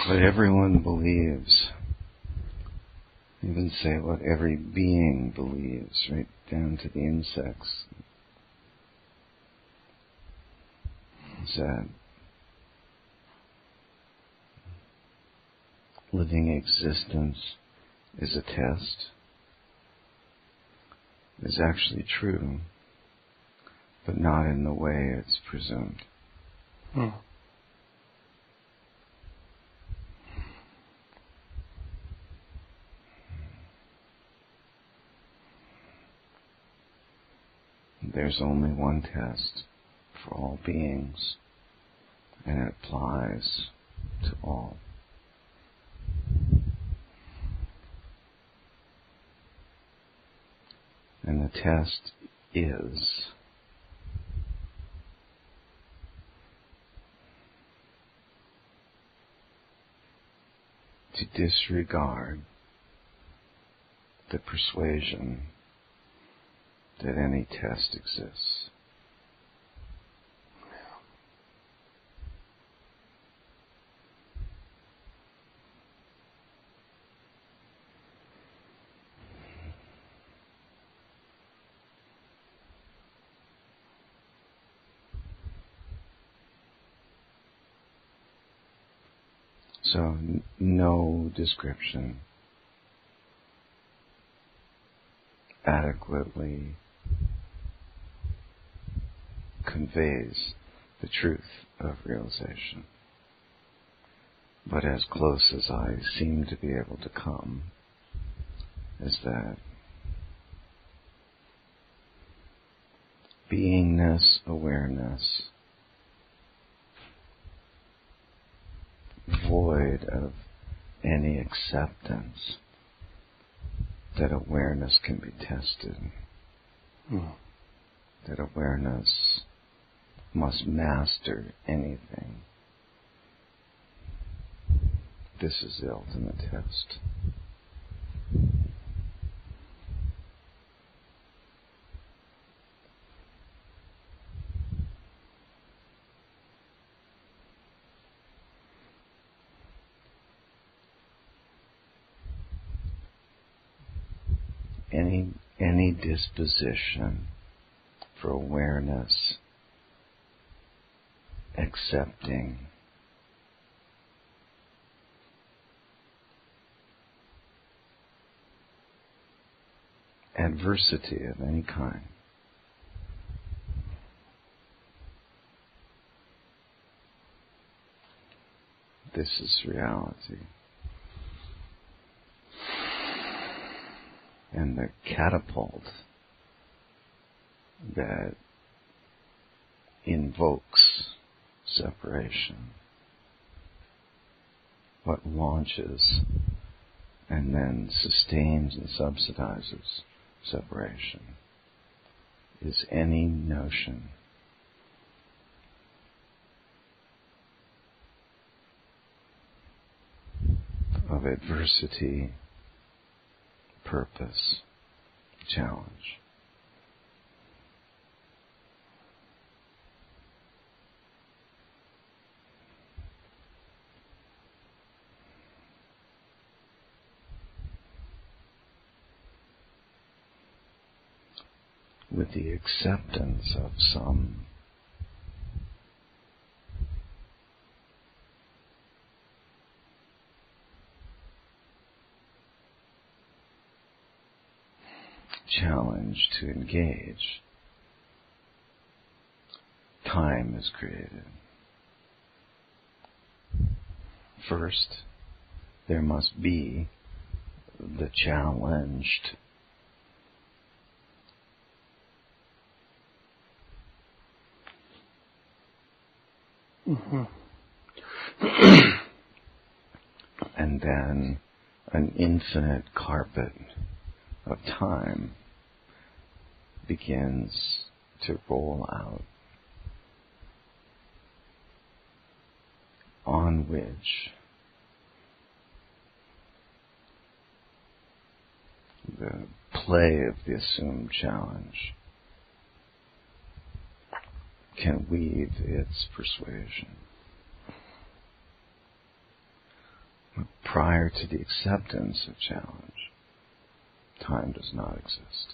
what everyone believes, even say what every being believes, right down to the insects, is that living existence is a test, is actually true, but not in the way it's presumed. There's only one test for all beings, and it applies to all. And the test is to disregard the persuasion that any test exists. So, no description adequately conveys the truth of realization. But as close as I seem to be able to come is that beingness, awareness, void of any acceptance that awareness can be tested, that awareness must master anything. This is the ultimate test. Any disposition for awareness accepting adversity of any kind this is reality. And the catapult that invokes separation, what launches and then sustains and subsidizes separation, is any notion of adversity, purpose, challenge. With the acceptance of some challenge to engage, time is created. First, there must be the challenged. And then an infinite carpet of time begins to roll out, on which the play of the assumed challenge can weave its persuasion. prior to the acceptance of challenge, time does not exist.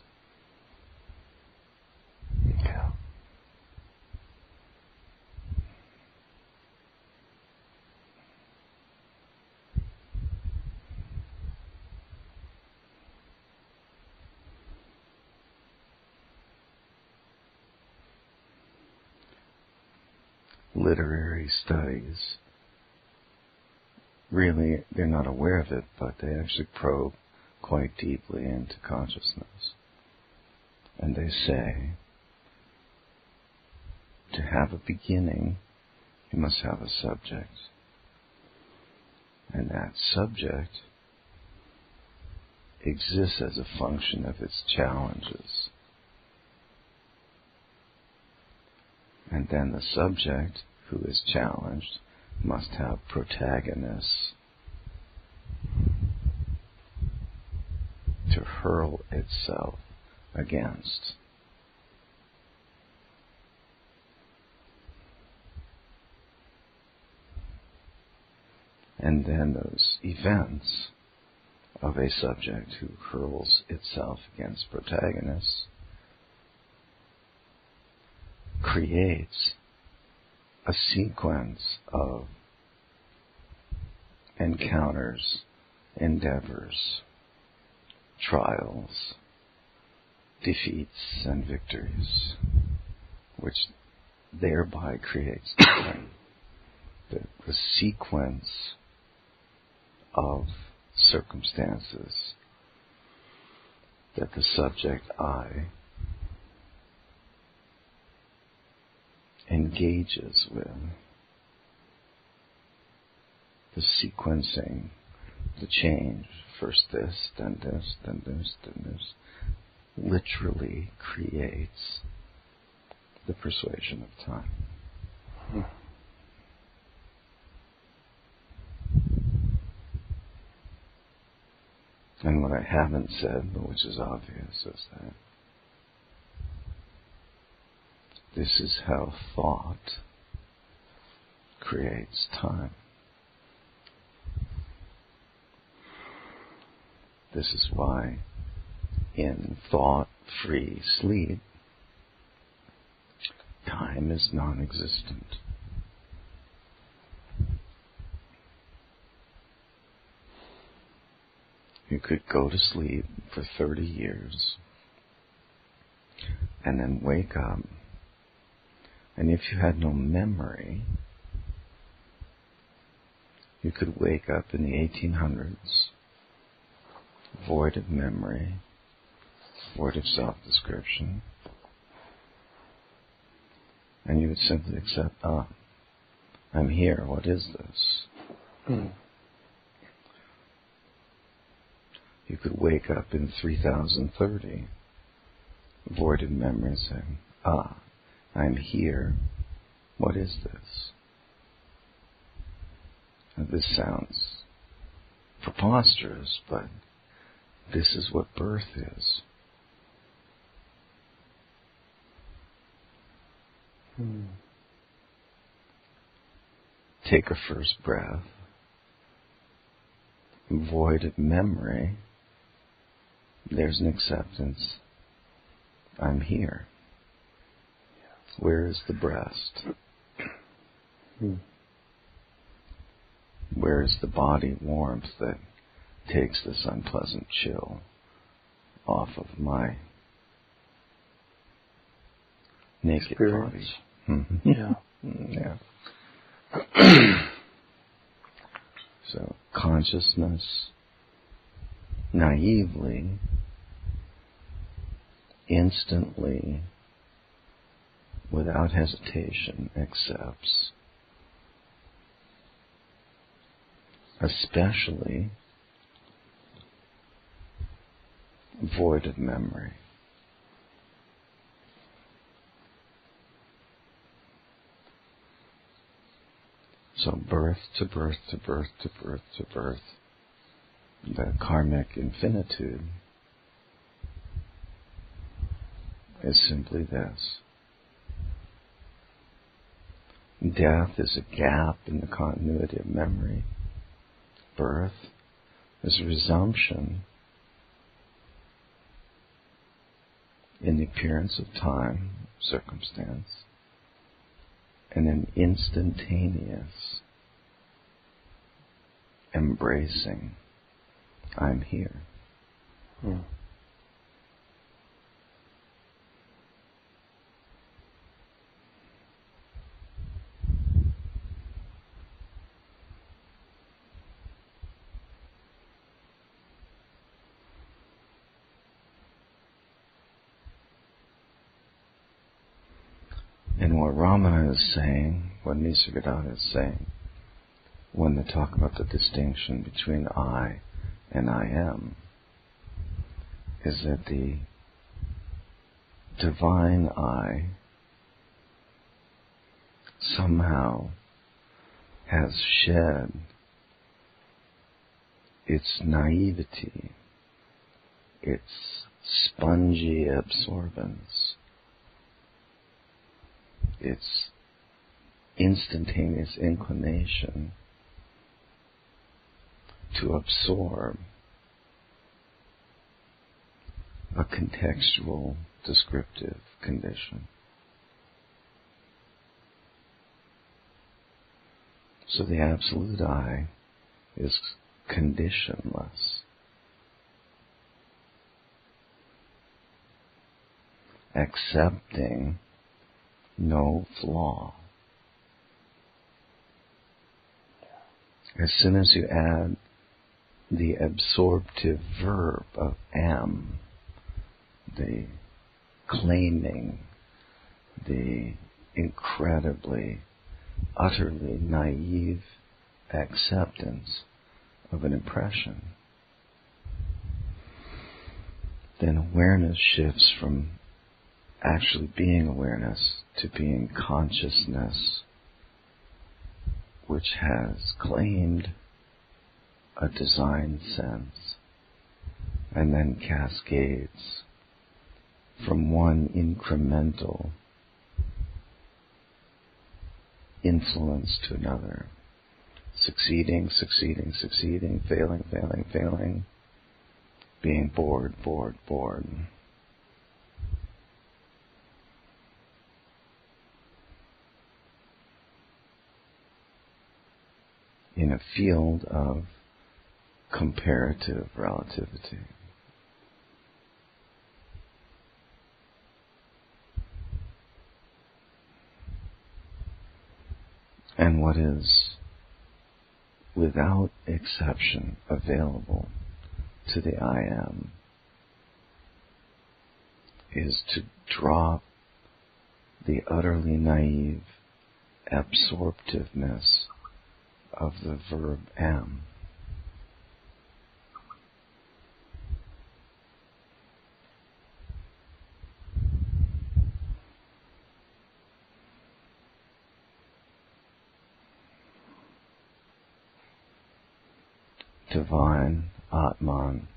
Yeah. Literary studies, really, they're not aware of it, but they actually probe quite deeply into consciousness. And they say, to have a beginning, you must have a subject. And that subject exists as a function of its challenges. And then the subject who is challenged must have protagonists to hurl itself against. And then those events of a subject who hurls itself against protagonists creates a sequence of encounters, endeavors, trials, defeats, and victories, which thereby creates the sequence of circumstances that the subject I engages with, the sequencing, the change, first this, then this, then this, then this, literally creates the persuasion of time. And what I haven't said, but which is obvious, is that this is how thought creates time. This is why in thought-free sleep, time is non-existent. You could go to sleep for 30 years and then wake up, and if you had no memory, you could wake up in the 1800s, void of memory, void of self-description, and you would simply accept, I'm here, what is this? You could wake up in 3030, void of memory, saying, I'm here, what is this? Now, this sounds preposterous, but this is what birth is. Take a first breath, void of memory, there's an acceptance. I'm here. Where is the breast? Where is the body warmth that takes this unpleasant chill off of my naked body? Yeah. So consciousness naively, instantly, without hesitation, accepts, especially void of memory. So birth to birth to birth to birth to birth, the karmic infinitude is simply this. Death is a gap in the continuity of memory. Birth is a resumption in the appearance of time, circumstance, and an instantaneous embracing, I'm here. And what Ramana is saying, what Nisargadatta is saying, when they talk about the distinction between I and I am, is that the divine I somehow has shed its naivety, its spongy absorbance, its instantaneous inclination to absorb a contextual descriptive condition. So the absolute I is conditionless. Accepting no flaw. As soon as you add the absorptive verb of am, the claiming, the incredibly, utterly naive acceptance of an impression, then awareness shifts from actually being awareness to being consciousness, which has claimed a design sense and then cascades from one incremental influence to another, succeeding, failing, being bored. In a field of comparative relativity. And what is without exception available to the I am is to drop the utterly naive absorptiveness of the verb am. Divine, Atman,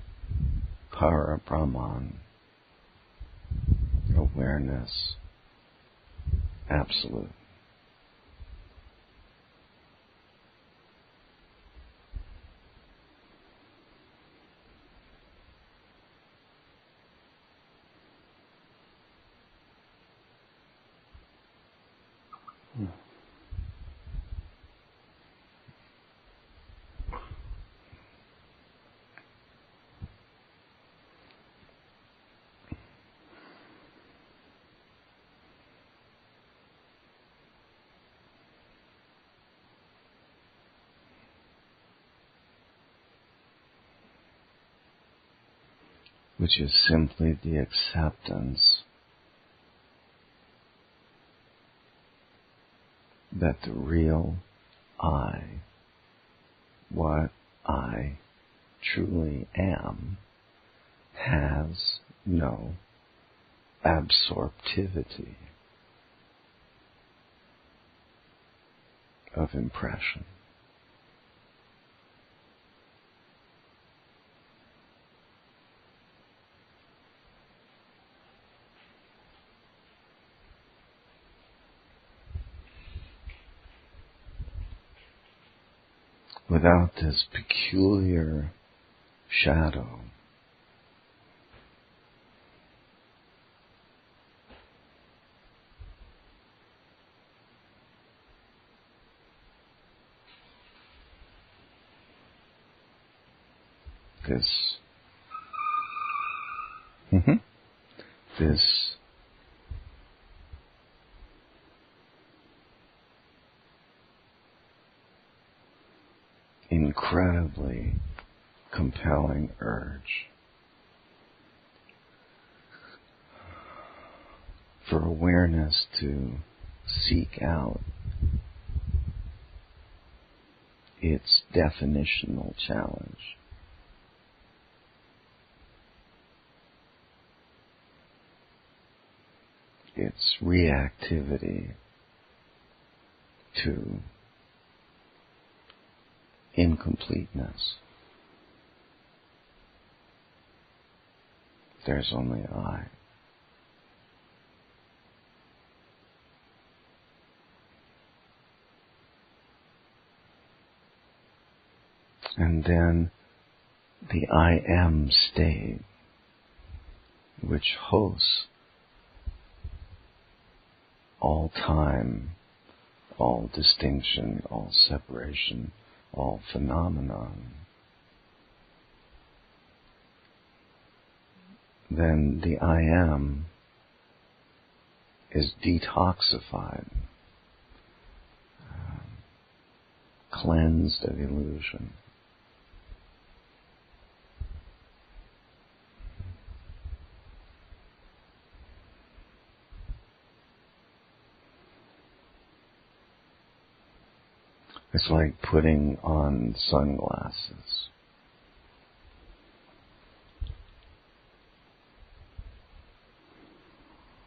Para Brahman, awareness, absolute. Which is simply the acceptance that the real I, what I truly am, has no absorptivity of impression. Without this peculiar shadow. This incredibly compelling urge for awareness to seek out its definitional challenge. Its reactivity to incompleteness. There's only I. And then the I am state, which hosts all time, all distinction, all separation, all phenomenon, then the I am is detoxified, cleansed of illusion. It's like putting on sunglasses.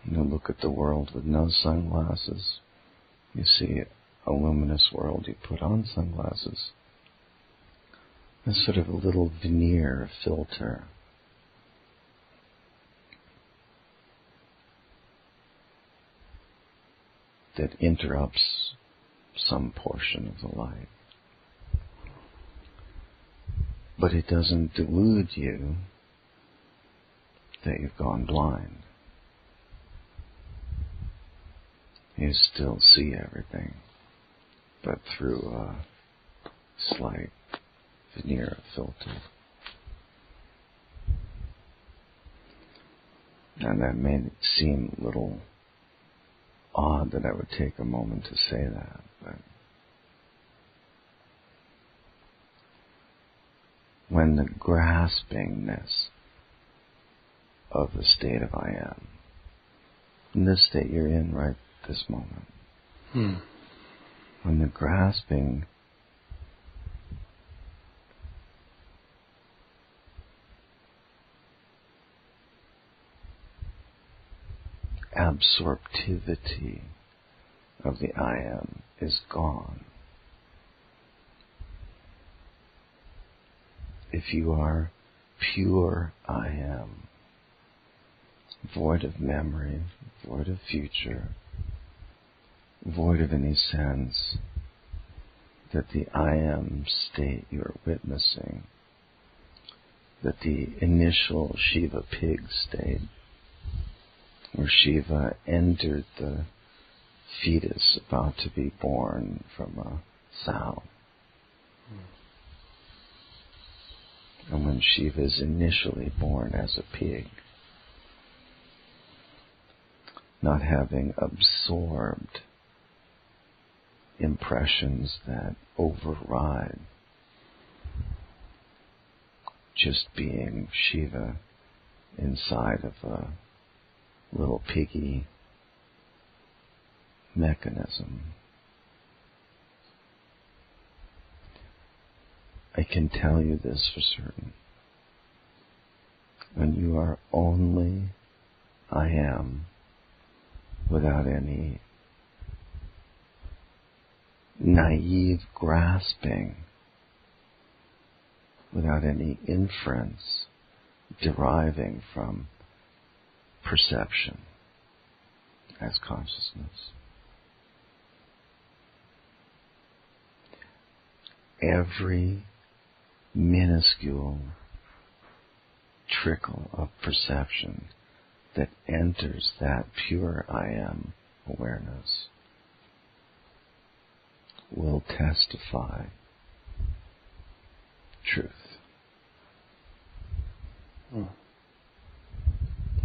You look at the world with no sunglasses. You see a luminous world. You put on sunglasses. It's sort of a little veneer filter. That interrupts some portion of the light. But it doesn't delude you that you've gone blind. You still see everything, but through a slight veneer filter. And that made it seem a little odd that I would take a moment to say that, but when the graspingness of the state of I am, in this state you're in right this moment, when the grasping absorptivity of the I am is gone. If you are pure I am, void of memory, void of future, void of any sense that the I am state you are witnessing, that the initial Shiva pig state, where Shiva entered the fetus about to be born from a sow. And when Shiva is initially born as a pig, not having absorbed impressions that override just being Shiva inside of a little piggy mechanism. I can tell you this for certain. When you are only I am, without any naive grasping, without any inference deriving from perception as consciousness. Every minuscule trickle of perception that enters that pure I am awareness will testify truth.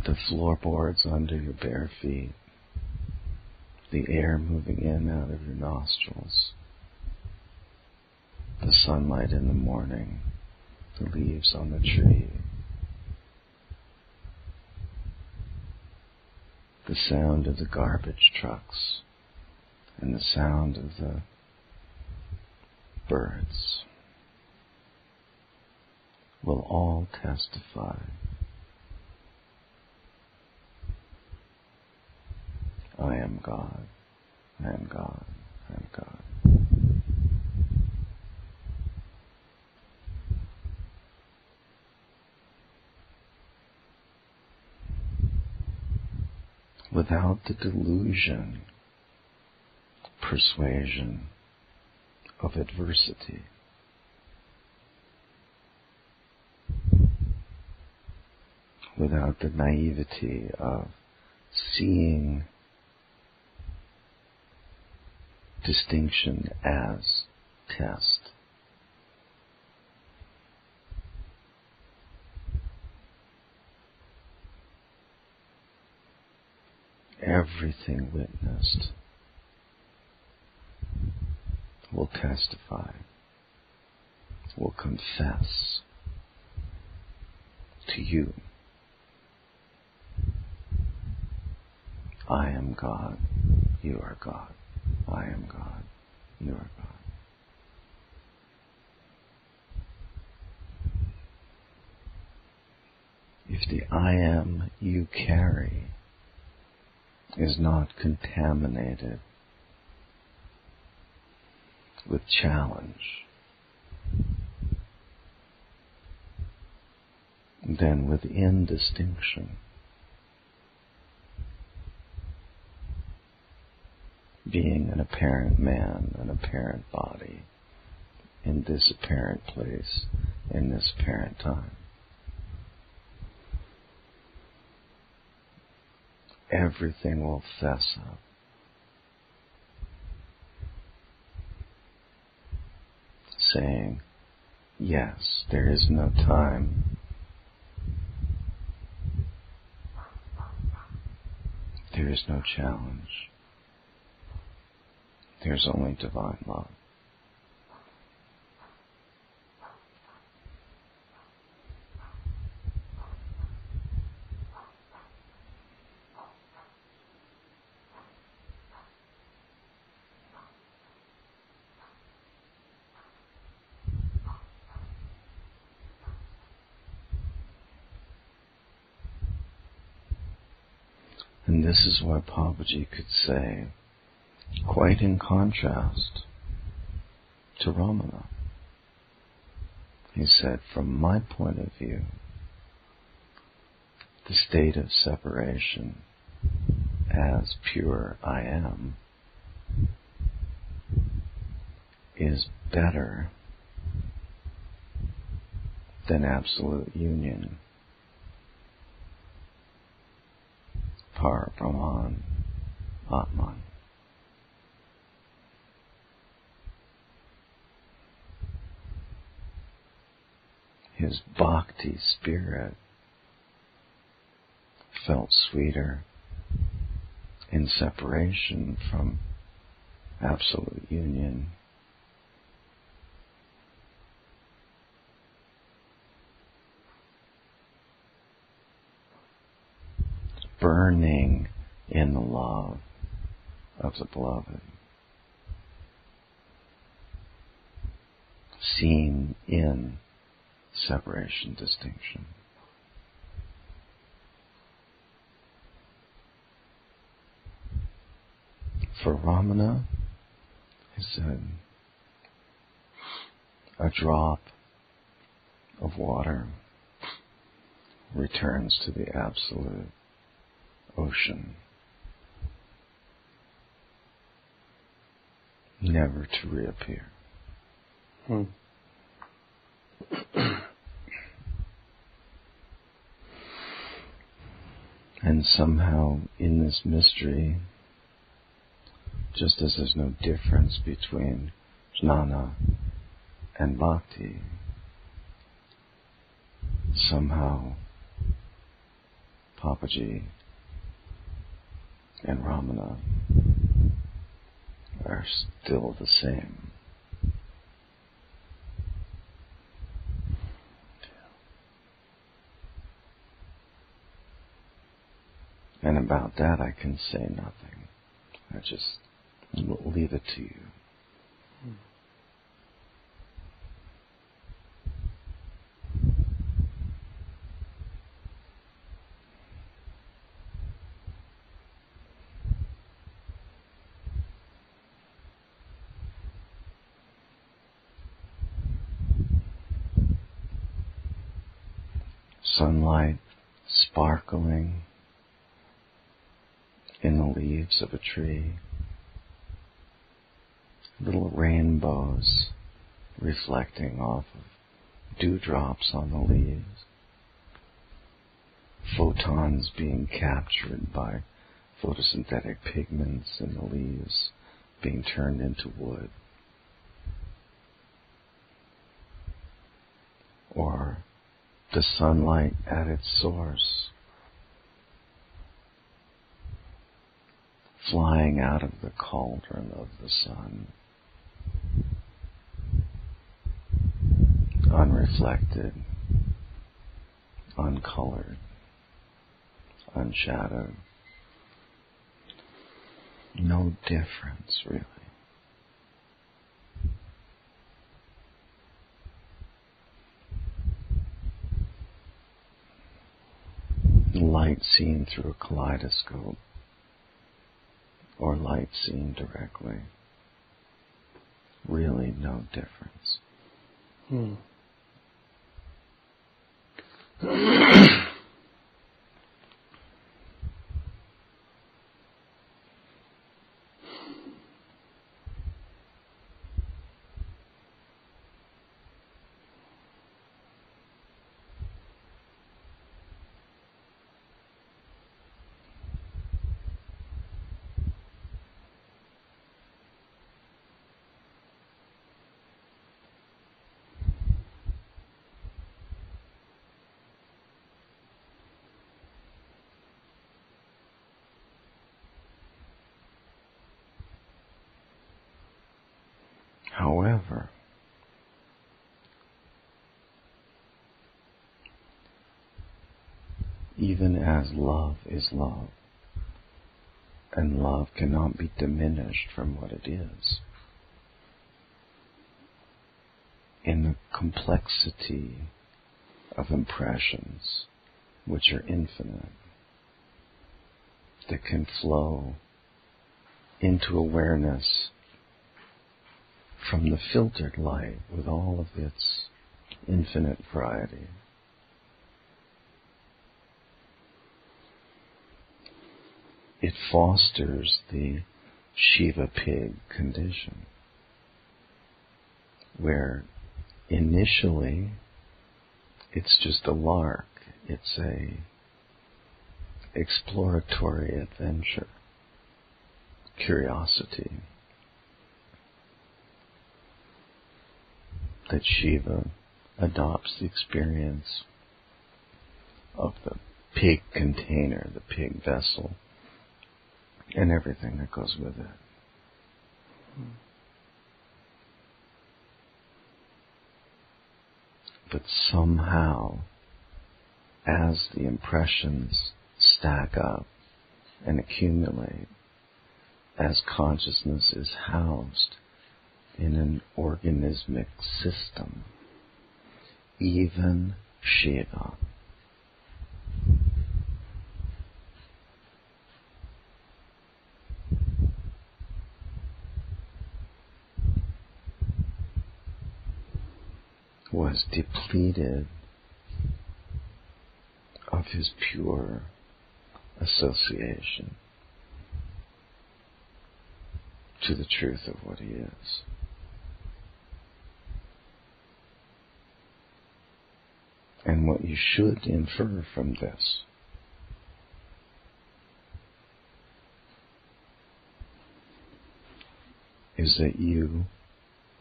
The floorboards under your bare feet, the air moving in out of your nostrils, the sunlight in the morning, the leaves on the tree, the sound of the garbage trucks, and the sound of the birds will all testify I am God, I am God, I am God. Without the delusion, persuasion of adversity. Without the naivety of seeing distinction as test. Everything witnessed will testify, will confess to you, I am God, you are God. I am God, you are God. If the I am you carry is not contaminated with challenge, then within distinction, being an apparent man, an apparent body, in this apparent place, in this apparent time, everything will fess up. Saying, yes, there is no time. There is no challenge. There's only divine love. And this is what Papaji could say, quite in contrast to Ramana. He said, from my point of view, the state of separation as pure I am is better than absolute union. Par Brahman Atman. His bhakti spirit felt sweeter in separation from absolute union. Burning in the love of the beloved. Seen in separation, distinction. For Ramana, he said, a drop of water returns to the absolute ocean, never to reappear. And somehow in this mystery, just as there's no difference between jnana and bhakti, somehow Papaji and Ramana are still the same. And about that I can say nothing. I just leave it to you. Sunlight sparkling in the leaves of a tree, little rainbows reflecting off of dewdrops on the leaves, photons being captured by photosynthetic pigments in the leaves being turned into wood, or the sunlight at its source, flying out of the cauldron of the sun, unreflected, uncolored, unshadowed. No difference, really. Light seen through a kaleidoscope, or light seen directly. Really no difference. However, even as love is love, and love cannot be diminished from what it is, in the complexity of impressions which are infinite, that can flow into awareness from the filtered light with all of its infinite variety. It fosters the Shiva pig condition, where initially it's just a lark, it's a exploratory adventure, curiosity, that Shiva adopts the experience of the pig container, the pig vessel, and everything that goes with it. But somehow, as the impressions stack up and accumulate, as consciousness is housed in an organismic system, even Shiva was depleted of his pure association to the truth of what he is. And what you should infer from this is that you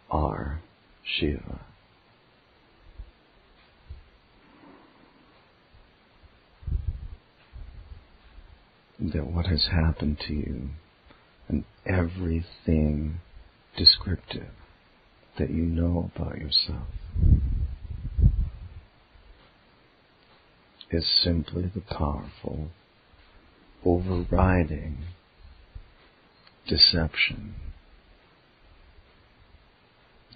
are Shiva. That what has happened to you and everything descriptive that you know about yourself is simply the powerful, overriding deception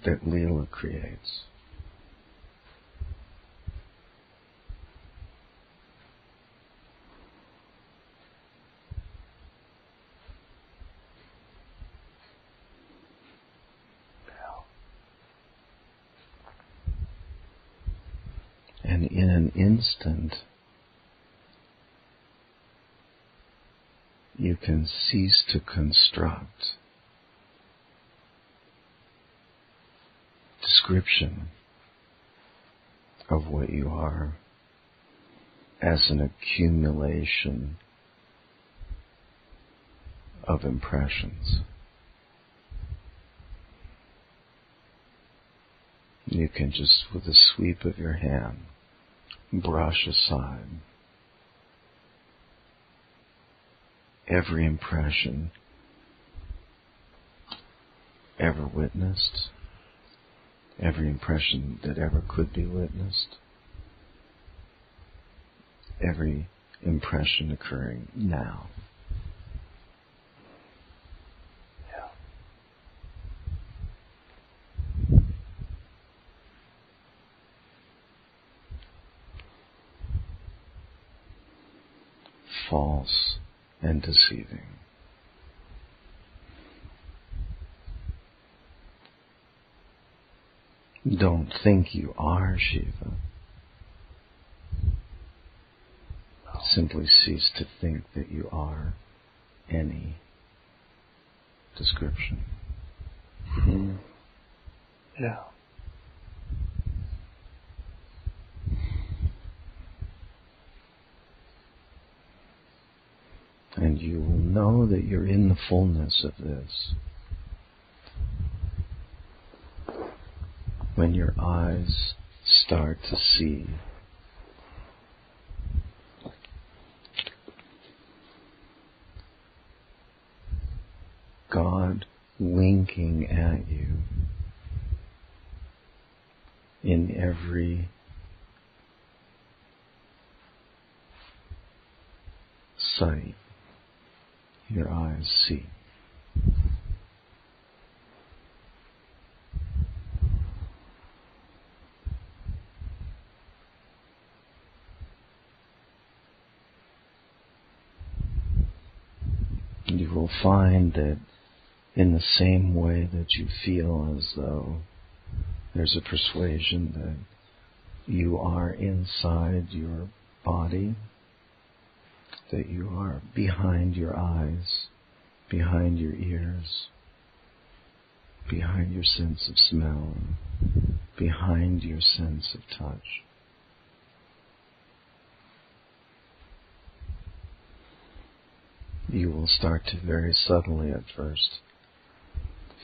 that Leela creates. And in an instant, you can cease to construct description of what you are as an accumulation of impressions. You can just, with a sweep of your hand, brush aside every impression ever witnessed, every impression that ever could be witnessed, every impression occurring now. False and deceiving. Don't think you are Shiva. Simply cease to think that you are any description. Yeah. And you will know that you're in the fullness of this when your eyes start to see God winking at you in every sight your eyes see. You will find that in the same way that you feel as though there's a persuasion that you are inside your body, that you are behind your eyes, behind your ears, behind your sense of smell, behind your sense of touch. You will start to very subtly at first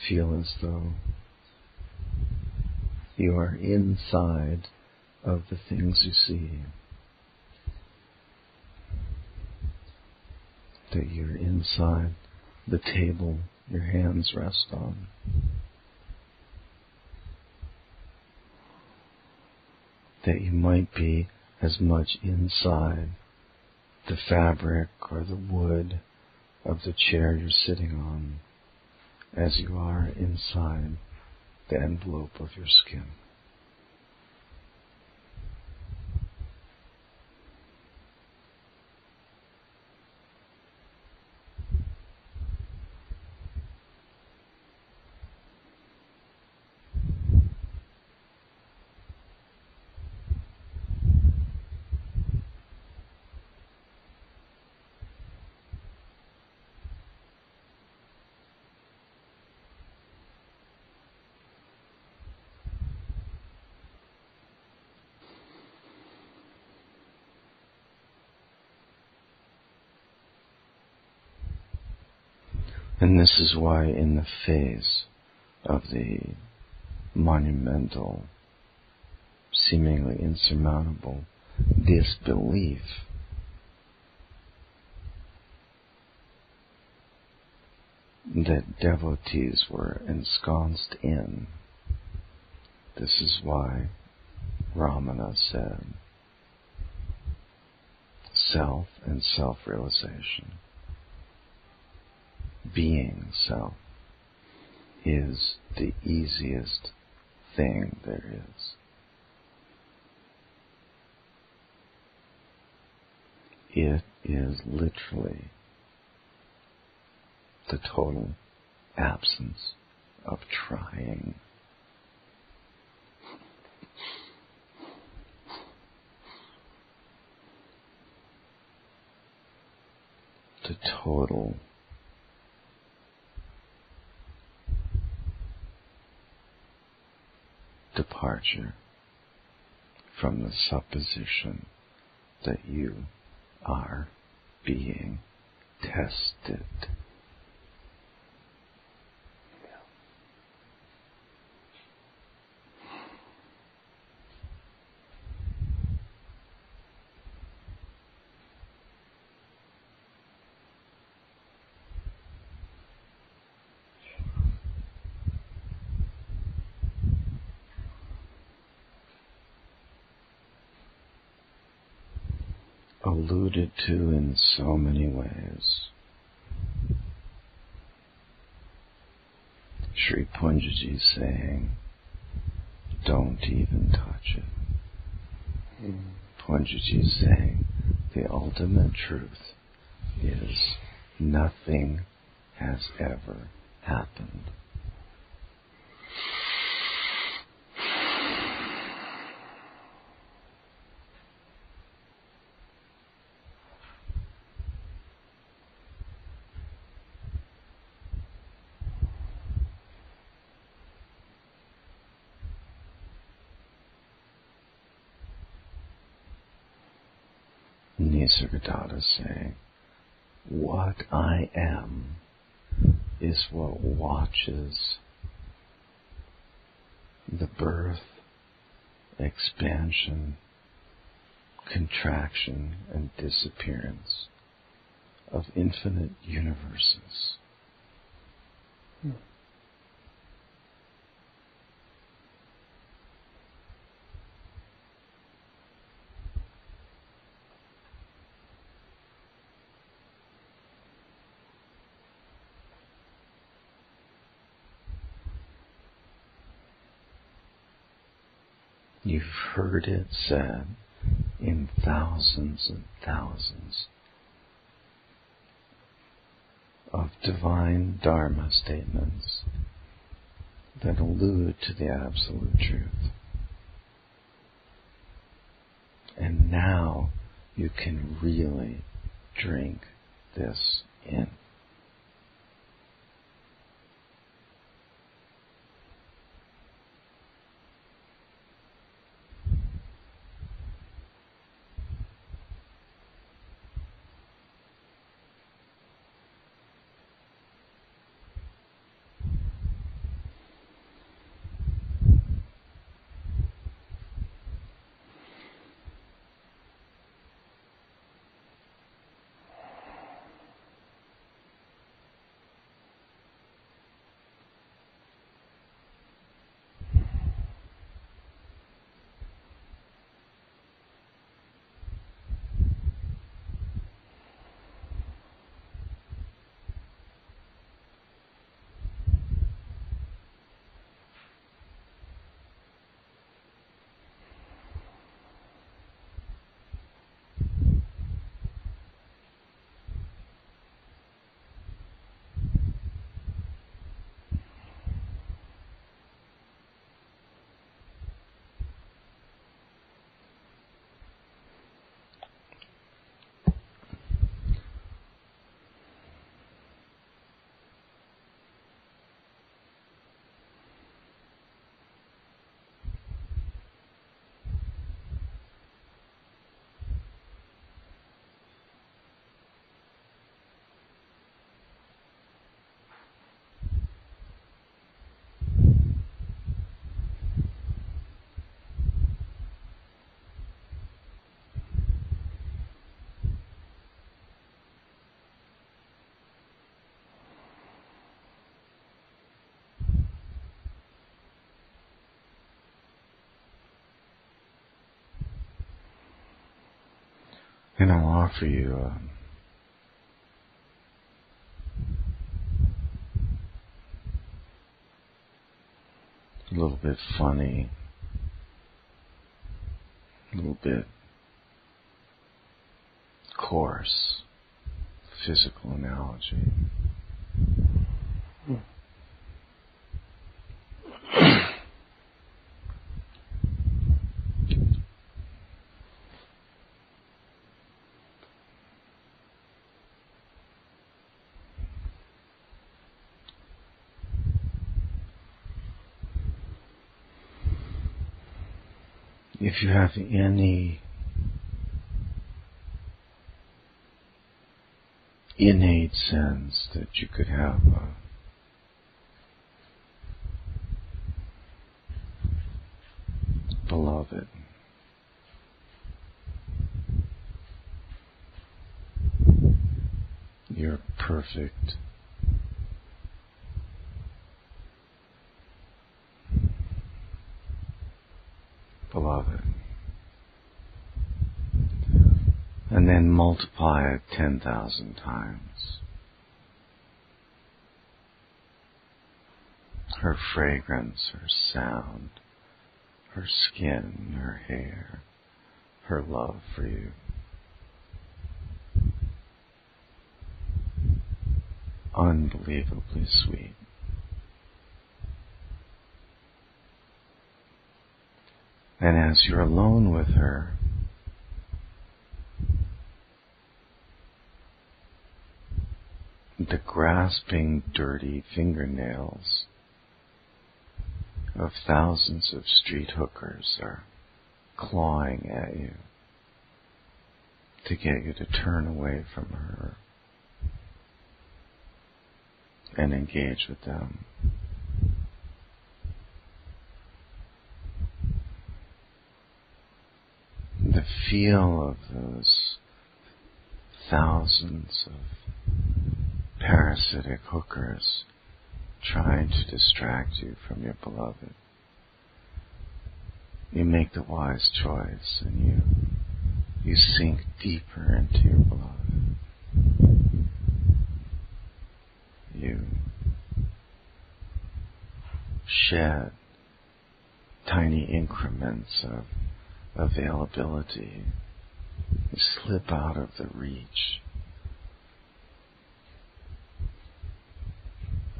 feel as though you are inside of the things you see, that you're inside the table your hands rest on, that you might be as much inside the fabric or the wood of the chair you're sitting on as you are inside the envelope of your skin. And this is why in the phase of the monumental, seemingly insurmountable disbelief that devotees were ensconced in. This is why Ramana said self and self-realization, being self, is the easiest thing there is. It is literally the total absence of trying. The total departure from the supposition that you are being tested. Alluded to in so many ways. Sri Punjaji saying, don't even touch it. Punjaji saying, the ultimate truth is nothing has ever happened. Nisargadatta saying, what I am is what watches the birth, expansion, contraction, and disappearance of infinite universes. You've heard it said in thousands and thousands of divine Dharma statements that allude to the absolute truth. And now you can really drink this in. And I'll offer you a little bit funny, a little bit coarse physical analogy. If you have any innate sense that you could have a beloved, your perfect beloved, and then multiply it 10,000 times. Her fragrance, her sound, her skin, her hair, her love for you. Unbelievably sweet. And as you're alone with her, the grasping, dirty fingernails of thousands of street hookers are clawing at you to get you to turn away from her and engage with them. The feel of those thousands of parasitic hookers trying to distract you from your beloved. You make the wise choice and you sink deeper into your beloved. You shed tiny increments of availability. You slip out of the reach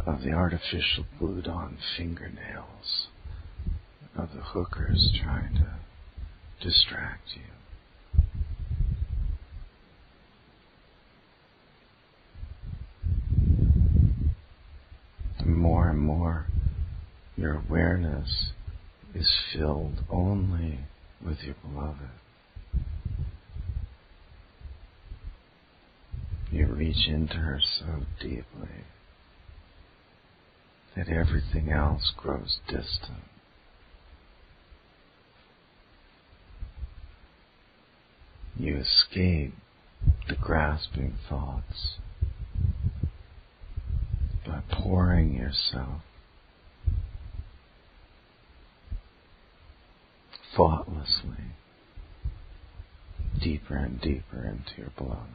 of the artificial glued-on fingernails of the hookers trying to distract you. And more, your awareness is filled only with your beloved. You reach into her so deeply that everything else grows distant. You escape the grasping thoughts by pouring yourself thoughtlessly deeper and deeper into your beloved.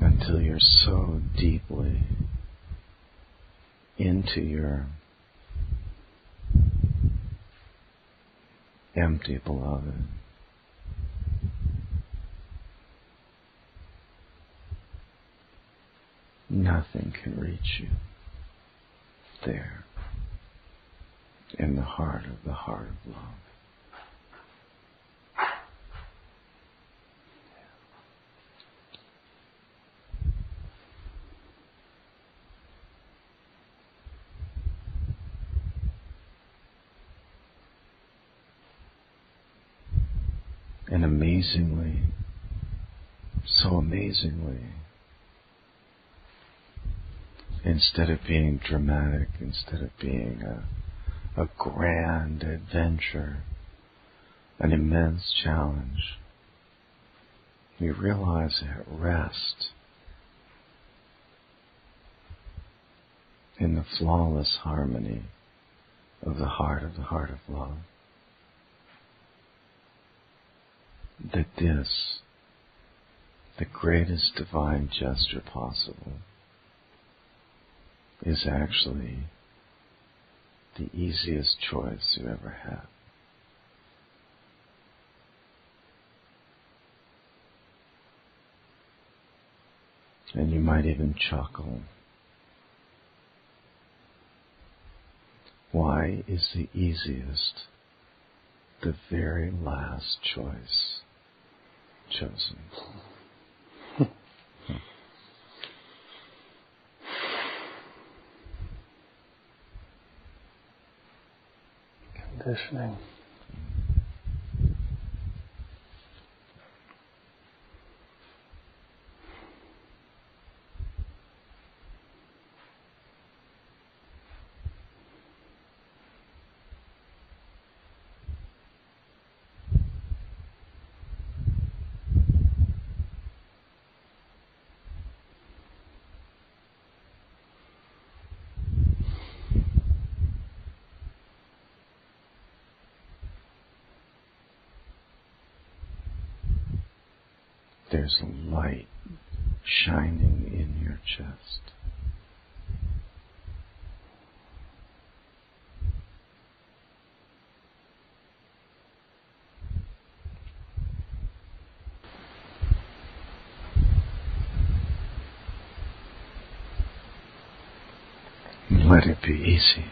Until you're so deeply into your empty beloved nothing can reach you there in the heart of love. And amazingly, so amazingly, instead of being dramatic, instead of being a grand adventure, an immense challenge, You realize at rest in the flawless harmony of the heart of love, that this, the greatest divine gesture possible, is actually the easiest choice you ever had. And you might even chuckle. Why is the easiest the very last choice chosen? Conditioning. There's a light shining in your chest. Let it be easy.